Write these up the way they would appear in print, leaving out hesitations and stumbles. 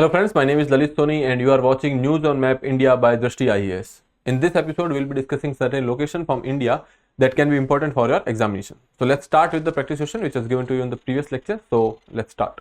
Hello friends, my name is Lalit Soni and you are watching News on Map India by Drishti IAS. In this episode, we will be discussing certain locations from India that can be important for your examination. So let's start with the practice question which was given to you in the previous lecture. So let's start.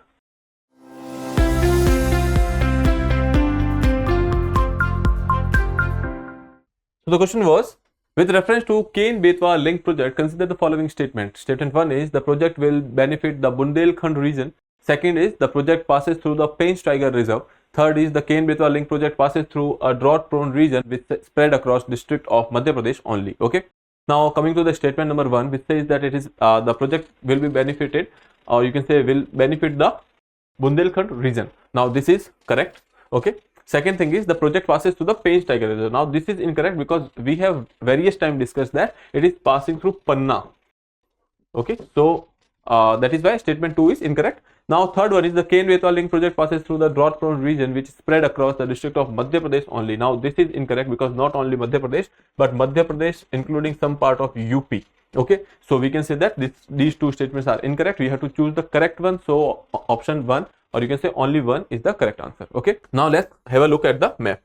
So the question was, with reference to Ken-Betwa link project, consider the following statement. Statement 1 is the project will benefit the Bundelkhand region. Second is the project passes through the Painch Tiger Reserve. Third is the Ken-Betwa link project passes through a drought-prone region which spread across district of Madhya Pradesh only. Okay. Now coming to the statement number 1, which says that it is the project will be benefited, or you can say will benefit the Bundelkhand region. Now this is correct. Okay. Second thing is the project passes through the Painch Tiger Reserve. Now this is incorrect because we have various times discussed that it is passing through Panna. Okay. So that is why statement 2 is incorrect. Now third one is the Ken-Betwa link project passes through the drought prone region which spread across the district of Madhya Pradesh only. Now this is incorrect because not only Madhya Pradesh but Madhya Pradesh including some part of UP. Okay, so we can say that these two statements are incorrect. We have to choose the correct one. So option 1, or you can say only 1 is the correct answer. Okay, now let's have a look at the map.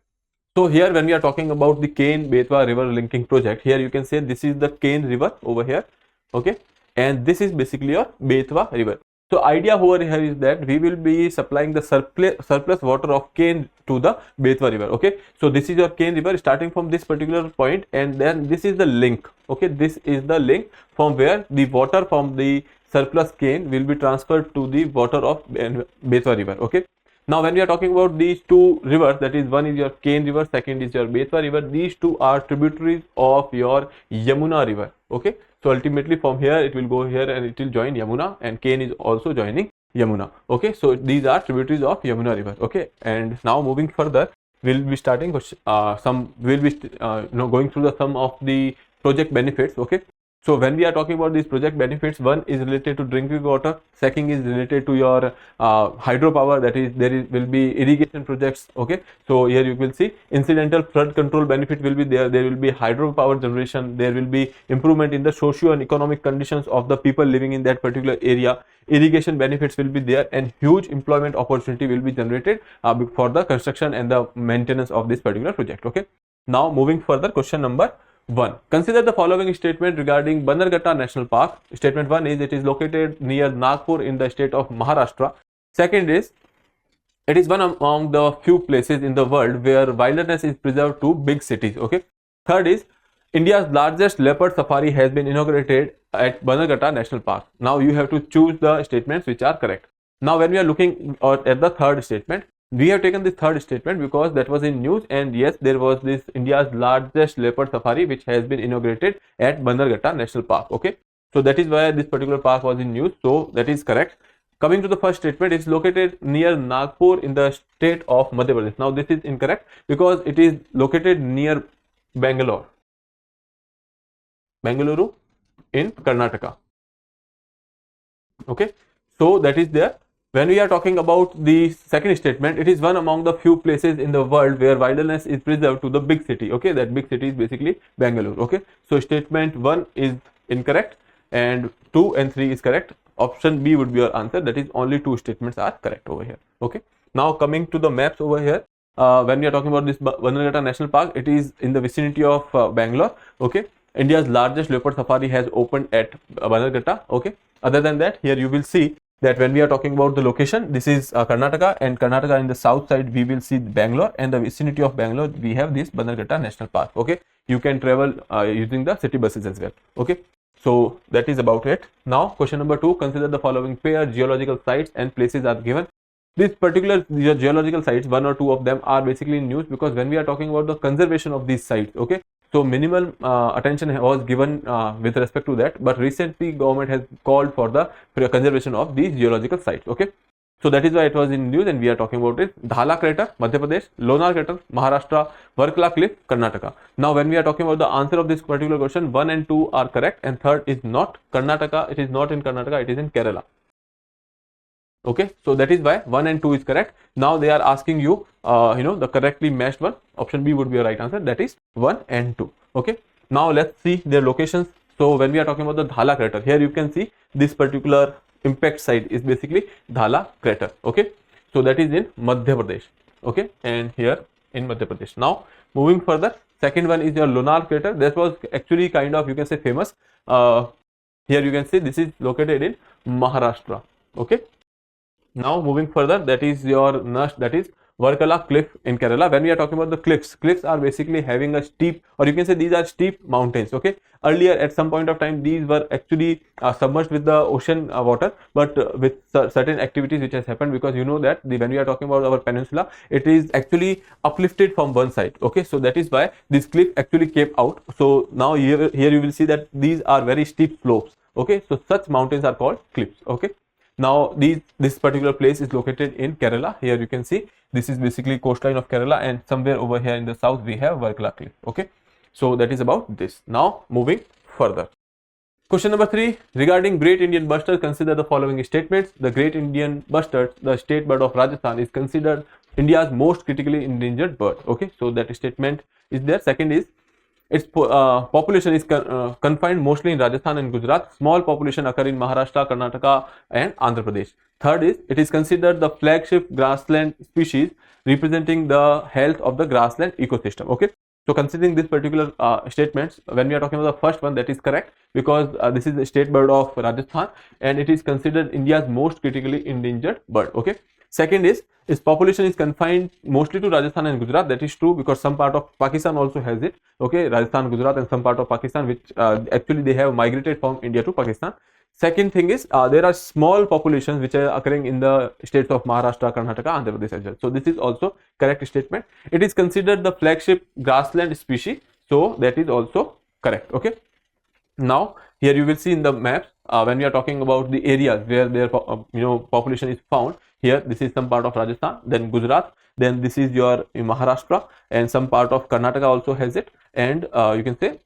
So here when we are talking about the Ken-Betwa river linking project, here you can say this is the Ken river over here. Okay, and this is basically your Betwa river. So idea over here is that we will be supplying the surplus water of Ken to the Betwa river. Okay, so this is your Ken river starting from this particular point, and then this is the link. Okay, this is the link from where the water from the surplus Ken will be transferred to the water of Betwa river. Okay, now when we are talking about these two rivers, that is one is your Ken river, second is your Betwa river. These two are tributaries of your Yamuna river. Okay, so ultimately from here it will go here and it will join Yamuna, and Ken is also joining Yamuna. Okay, so these are tributaries of Yamuna river. Okay, and now moving further, we'll be starting going through the sum of the project benefits. Okay, so when we are talking about these project benefits, one is related to drinking water, second is related to your hydropower, that is will be irrigation projects. Okay, so here you will see incidental flood control benefit will be there will be hydropower generation, there will be improvement in the socio and economic conditions of the people living in that particular area, irrigation benefits will be there, and huge employment opportunity will be generated for the construction and the maintenance of this particular project. Okay, now moving further, question number 1. Consider the following statement regarding Bannerghatta National Park. Statement 1 is it is located near Nagpur in the state of Maharashtra. Second is it is one among the few places in the world where wilderness is preserved to big cities. Okay. Third is India's largest leopard safari has been inaugurated at Bannerghatta National Park. Now you have to choose the statements which are correct. Now when we are looking at the third statement, we have taken this third statement because that was in news, and yes, there was this India's largest leopard safari which has been inaugurated at Bannerghatta National Park. Okay, so that is why this particular park was in news, so that is correct. Coming to the first statement, it's located near Nagpur in the state of Madhya Pradesh. Now this is incorrect because it is located near Bangalore in Karnataka. Okay, so that is there. When we are talking about the second statement, it is one among the few places in the world where wilderness is preserved to the big city. Okay, that big city is basically Bangalore. Okay, so statement 1 is incorrect and 2 and 3 is correct. Option B would be your answer. That is only 2 statements are correct over here. Okay, now coming to the maps over here. When we are talking about this Bannerghatta National Park, it is in the vicinity of Bangalore. Okay, India's largest leopard safari has opened at Bannerghatta. Okay, other than that, here you will see that when we are talking about the location, this is Karnataka, and Karnataka in the south side we will see Bangalore, and the vicinity of Bangalore we have this Bannerghatta National Park. Okay, you can travel using the city buses as well. Okay, so that is about it. Now question number 2, consider the following pair geological sites and places are given. This particular geological sites, 1 or 2 of them are basically in news because when we are talking about the conservation of these sites, okay, so minimal attention was given with respect to that, but recently government has called for the conservation of these geological sites. Okay, so that is why it was in news, and we are talking about it. Dhala crater, Madhya Pradesh; Lonar crater, Maharashtra; Varkala cliff, Karnataka. Now when we are talking about the answer of this particular question, 1 and 2 are correct and third is not. Karnataka, it is not in Karnataka, it is in Kerala. Okay, so that is why 1 and 2 is correct. Now they are asking you the correctly matched one. Option B would be a right answer, that is 1 and 2. Okay, now let's see their locations. So when we are talking about the Dhala crater, here you can see this particular impact site is basically Dhala crater. Okay, So that is in Madhya Pradesh. Okay, and here in Madhya Pradesh. Now moving further, second one is your lunar crater. That was actually kind of, you can say, famous. Here you can see this is located in Maharashtra. Okay. Now moving further, that is your next, that is Varkala cliff in Kerala. When we are talking about the cliffs are basically having a steep, or you can say these are steep mountains. Okay, earlier at some point of time these were actually submerged with the ocean water, but with certain activities which has happened, because you know that when we are talking about our peninsula, it is actually uplifted from one side. Okay, so that is why this cliff actually came out. So now here you will see that these are very steep slopes. Okay, so such mountains are called cliffs. Okay. Now this particular place is located in Kerala. Here you can see this is basically coastline of Kerala, and somewhere over here in the south we have Varkala cliff. Okay, so that is about this. Now moving further. Question number 3, regarding Great Indian Bustard, consider the following statements. The Great Indian Bustard, the state bird of Rajasthan, is considered India's most critically endangered bird. Okay, so that statement is there. Second is its population is confined mostly in Rajasthan and Gujarat. Small population occur in Maharashtra, Karnataka and Andhra Pradesh. Third is it is considered the flagship grassland species representing the health of the grassland ecosystem. Okay, so considering this particular statements, when we are talking about the first one, that is correct, because this is the state bird of Rajasthan and it is considered India's most critically endangered bird. Okay. Second is its population is confined mostly to Rajasthan and Gujarat. That is true, because some part of Pakistan also has it. Okay, Rajasthan, Gujarat and some part of Pakistan, which actually they have migrated from India to Pakistan. Second thing is there are small populations which are occurring in the states of Maharashtra, Karnataka, Andhra Pradesh as well. So this is also correct statement. It is considered the flagship grassland species. So that is also correct. Okay. Now here you will see in the maps when we are talking about the areas where their population is found. Here this is some part of Rajasthan, then Gujarat, then this is your Maharashtra, and some part of Karnataka also has it, and you can say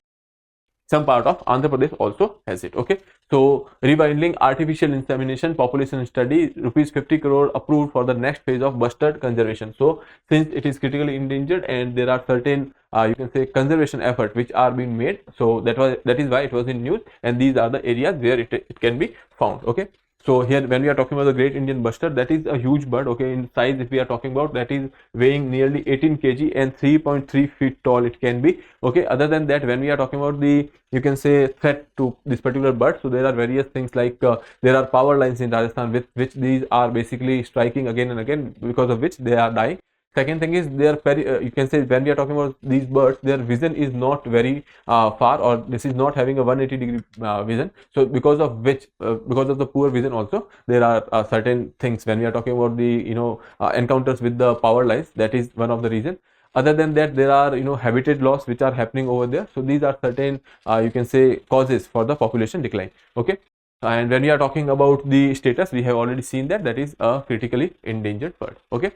some part of Andhra Pradesh also has it. Okay, so rewilding artificial insemination population study, rupees 50 crore approved for the next phase of Bustard conservation. So since it is critically endangered and there are certain you can say conservation effort which are being made, so that is why it was in news, and these are the areas where it can be found. Okay. So here when we are talking about the Great Indian Bustard, that is a huge bird. Okay, in size if we are talking about, that is weighing nearly 18 kg and 3.3 feet tall it can be. Okay, other than that, when we are talking about the, you can say, threat to this particular bird, so there are various things like there are power lines in Rajasthan with which these are basically striking again and again, because of which they are dying. Second thing is their you can say when we are talking about these birds, their vision is not very far, or this is not having a 180-degree vision. So because of which because of the poor vision also, there are certain things when we are talking about the encounters with the power lines. That is one of the reason. Other than that, there are habitat loss which are happening over there. So these are certain you can say causes for the population decline. Okay. And when we are talking about the status, we have already seen that is a critically endangered bird. Okay.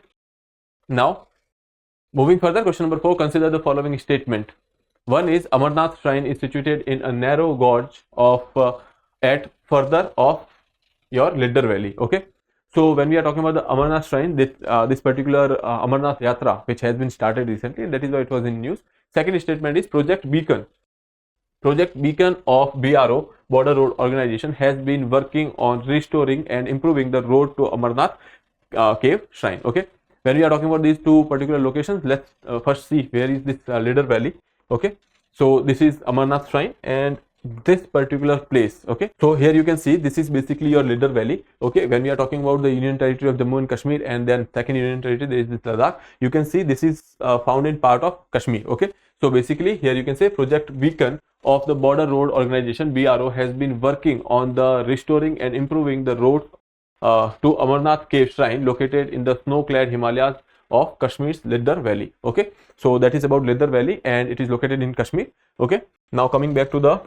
Now, moving further, question number 4, consider the following statement. One is Amarnath shrine is situated in a narrow gorge of at further of your Lidder Valley. Okay, so when we are talking about the Amarnath shrine, this particular Amarnath Yatra, which has been started recently, and that is why it was in news. Second statement is Project Beacon. Project Beacon of BRO, Border Road Organization, has been working on restoring and improving the road to Amarnath cave shrine. Okay. When we are talking about these two particular locations, let's first see where is this Lidder Valley. Okay, so this is Amarnath shrine and this particular place. Okay, so here you can see this is basically your Lidder Valley. Okay, when we are talking about the Union Territory of Jammu and Kashmir, and then second Union Territory, there is this Ladakh. You can see this is found in part of Kashmir. Okay, so basically here you can say Project Beacon of the Border Road Organization BRO has been working on the restoring and improving the road to Amarnath cave shrine located in the snow-clad Himalayas of Kashmir's Lidder Valley. Okay, so that is about Lidder Valley and it is located in Kashmir. Okay, now coming back to the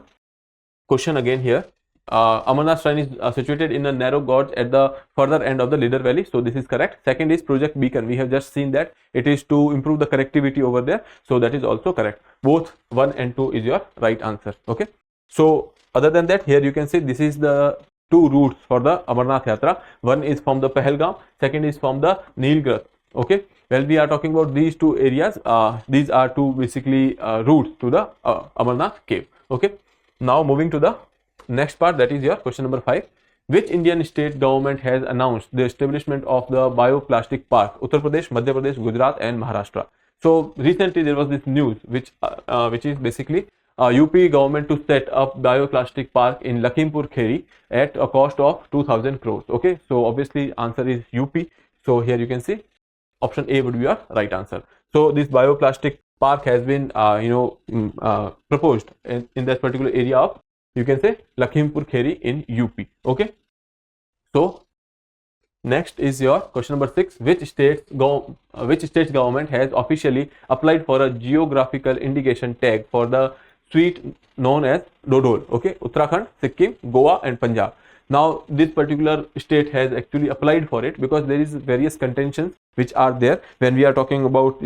question again here. Amarnath shrine is situated in a narrow gorge at the further end of the Lidder Valley. So this is correct. Second is Project Beacon. We have just seen that it is to improve the connectivity over there. So that is also correct. Both 1 and 2 is your right answer. Okay, so other than that, here you can see this is the two routes for the Amarnath Yatra. One is from the Pahalgam, second is from the Nilgiri. Okay, well, we are talking about these two areas. These are two basically routes to the Amarnath cave. Okay, now moving to the next part, that is your question number 5. Which Indian state government has announced the establishment of the Bioplastic Park? Uttar Pradesh, Madhya Pradesh, Gujarat, and Maharashtra. So recently there was this news which is basically UP government to set up Bioplastic Park in Lakhimpur Kheri at a cost of 2000 crores. Okay, so obviously answer is UP. So here you can see option A would be your right answer. So this bioplastic park has been proposed in that particular area of, you can say, Lakhimpur Kheri in UP. Okay, so next is your question number 6. Which state's government has officially applied for a geographical indication tag for the sweet known as Dodol? Okay, Uttarakhand, Sikkim, Goa, and Punjab. Now this particular state has actually applied for it because there is various contentions which are there when we are talking about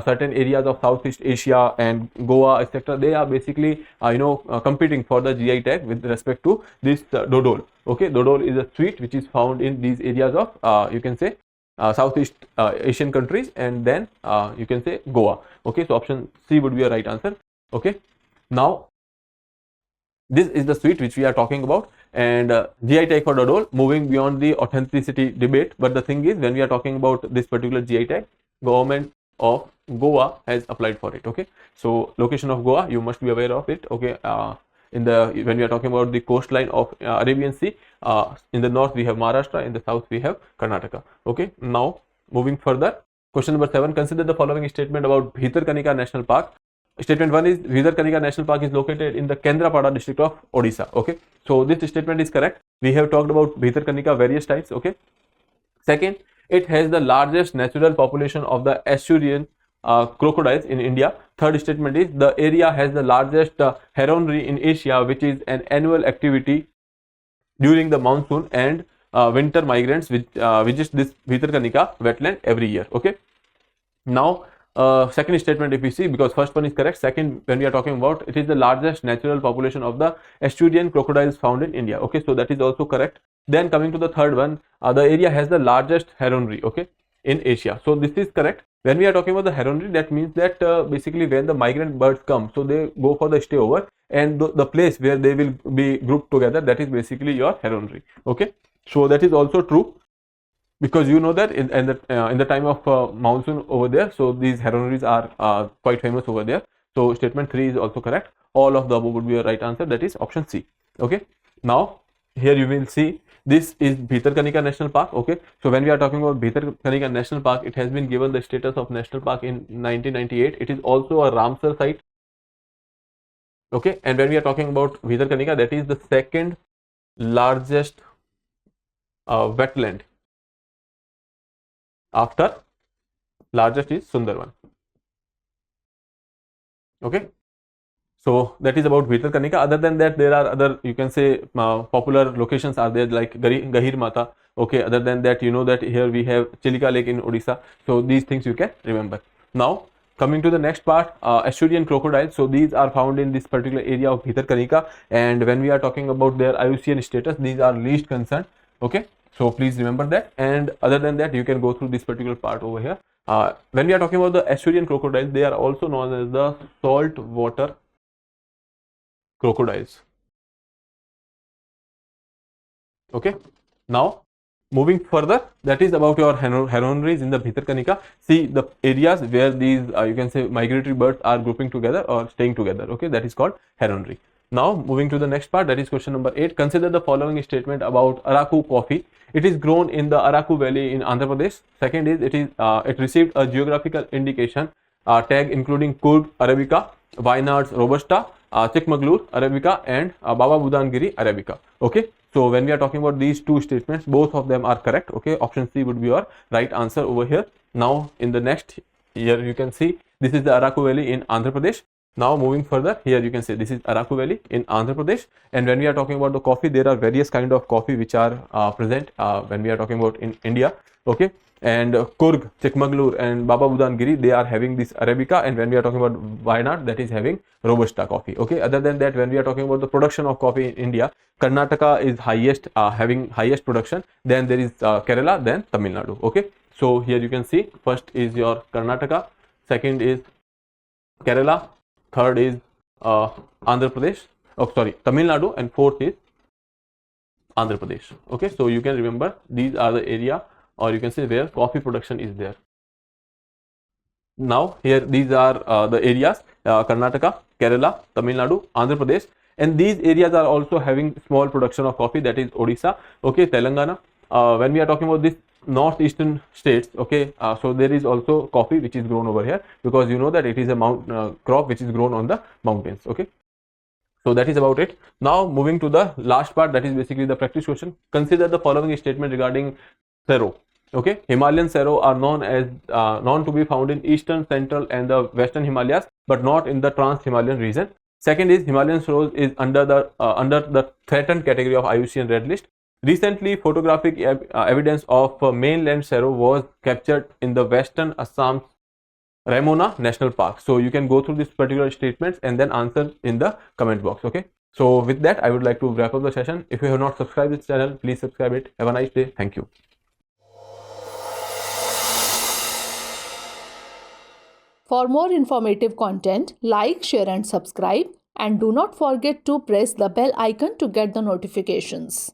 certain areas of Southeast Asia and Goa, etc. They are basically competing for the GI tag with respect to this Dodol. Okay, Dodol is a sweet which is found in these areas of you can say Southeast Asian countries, and then you can say Goa. Okay, so option C would be a right answer. Okay, now this is the sweet which we are talking about, and GI tag for Dodol, moving beyond the authenticity debate. But the thing is, when we are talking about this particular GI tag, government of Goa has applied for it. Okay, so location of Goa, you must be aware of it. Okay, when we are talking about the coastline of Arabian Sea, in the north we have Maharashtra, in the south we have Karnataka. Okay, now moving further, question number 7. Consider the following statement about Bhitarkanika National Park. Statement 1 is Bhitarkanika National Park is located in the Kendrapada district of Odisha. Okay, so this statement is correct. We have talked about Bhitarkanika various times. Okay, second, it has the largest natural population of the estuarine crocodiles in India. Third statement is the area has the largest heronry in Asia, which is an annual activity during the monsoon, and winter migrants visit this Bhitarkanika wetland every year. Okay, now second statement, if we see, because first one is correct, second, when we are talking about, it is the largest natural population of the estuarine crocodiles found in India. Okay, so that is also correct. Then coming to the third one, the area has the largest heronry, okay, in Asia. So this is correct. When we are talking about the heronry, that means that basically when the migrant birds come, so they go for the stay over, and the place where they will be grouped together, that is basically your heronry. Okay, so that is also true, because you know that in the time of monsoon over there, so these heronries are quite famous over there. So statement 3 is also correct. All of the above would be a right answer, that is option C. Okay, now here you will see this is Bhitarkanika National Park. Okay, so when we are talking about Bhitarkanika National Park, it has been given the status of national park in 1998. It is also a Ramsar site. Okay, and when we are talking about Bhitarkanika, that is the second largest wetland. After largest is Sundarban. Okay, so that is about Bhitarkanika. Other than that, there are other, you can say, popular locations are there, like Gahir Mata. Okay, other than that, you know that here we have Chilika Lake in Odisha. So these things you can remember. Now coming to the next part, estuarine crocodiles. So these are found in this particular area of Bhitarkanika, and when we are talking about their IUCN status, these are least concern. Okay, so please remember that. And other than that, you can go through this particular part over here. When we are talking about the estuarine crocodiles, they are also known as the salt water crocodiles. Okay, now moving further, that is about your heronries in the Bhitarkanika. See the areas where these you can say migratory birds are grouping together or staying together. Okay, that is called heronry. Now moving to the next part, that is question number 8. Consider the following statement about Araku coffee. It is grown in the Araku Valley in Andhra Pradesh. Second is it received a geographical indication tag including Kurg Arabica, Vineyards Robusta, Chikmagalur Arabica, and Baba Budangiri Arabica. Okay, so when we are talking about these two statements, both of them are correct. Okay, option C would be your right answer over here. Now in the next, here you can see this is the Araku Valley in Andhra Pradesh. Now moving further, here you can say this is Araku Valley in Andhra Pradesh. And when we are talking about the coffee, there are various kind of coffee which are present when we are talking about in India. Okay, and Kurg, Chikmagalur, and Baba Budangiri, they are having this Arabica. And when we are talking about Wayanad, that is having Robusta coffee. Okay, other than that, when we are talking about the production of coffee in India, Karnataka is highest, having highest production. Then there is Kerala, then Tamil Nadu. Okay, so here you can see first is your Karnataka, second is Kerala, third is Andhra Pradesh, Tamil Nadu, and fourth is Andhra Pradesh. Okay, so you can remember these are the area, or you can say where coffee production is there. Now here these are the areas: Karnataka, Kerala, Tamil Nadu, Andhra Pradesh, and these areas are also having small production of coffee, that is Odisha, okay, Telangana. When we are talking about this northeastern states, okay, so there is also coffee which is grown over here, because you know that it is a crop which is grown on the mountains. Okay, so that is about it. Now moving to the last part, that is basically the practice question. Consider the following statement regarding Sero. Okay, Himalayan Sero are known to be found in eastern, central, and the western Himalayas, but not in the Trans-Himalayan region. Second is Himalayan Seros is under the threatened category of IUCN Red List. Recently, photographic evidence of mainland Sero was captured in the western Assam Raimona National Park. So you can go through these particular statements and then answer in the comment box. Okay. So with that, I would like to wrap up the session. If you have not subscribed this channel, please subscribe it. Have a nice day. Thank you. For more informative content, like, share and subscribe, and do not forget to press the bell icon to get the notifications.